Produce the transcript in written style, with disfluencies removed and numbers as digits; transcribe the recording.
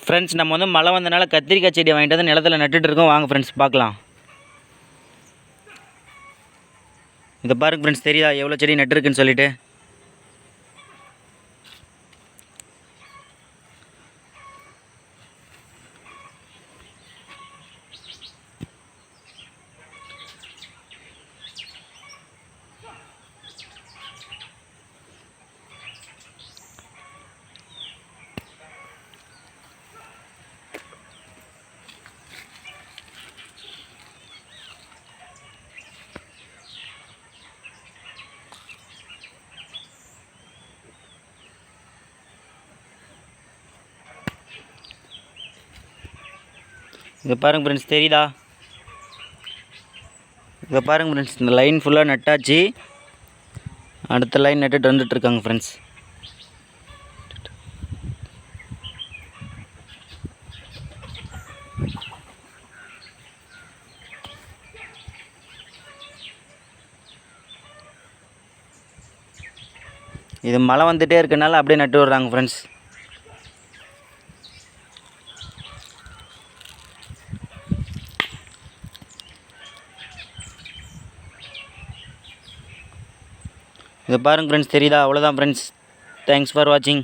Friends நம்ம வந்து மழை வந்தனால கத்திரிக்காய் செடியை வாங்கிட்டு வந்து நிலத்தில் நட்டுட்டு இருக்கோம். வாங்க ஃப்ரெண்ட்ஸ் பார்க்கலாம். இதை பாருங்க ஃப்ரெண்ட்ஸ், தெரியுதா எவ்வளோ செடி நட்டுருக்குன்னு சொல்லிட்டு. இதை பாருங்க ஃப்ரெண்ட்ஸ், தெரியுதா? இதை பாருங்க ஃப்ரெண்ட்ஸ், இந்த லைன் ஃபுல்லாக நட்டாச்சு. அடுத்த லைன் நட்டுட்டு வந்துட்டுருக்காங்க ஃப்ரெண்ட்ஸ். இது மழை வந்துகிட்டே இருக்கனால அப்படியே நட்டு விட்றாங்க ஃப்ரெண்ட்ஸ். இதை பாருங்க ஃப்ரெண்ட்ஸ், தெரியுதா? அவ்வளோதான் ஃப்ரெண்ட்ஸ். தேங்க்ஸ் ஃபார் வாட்சிங்.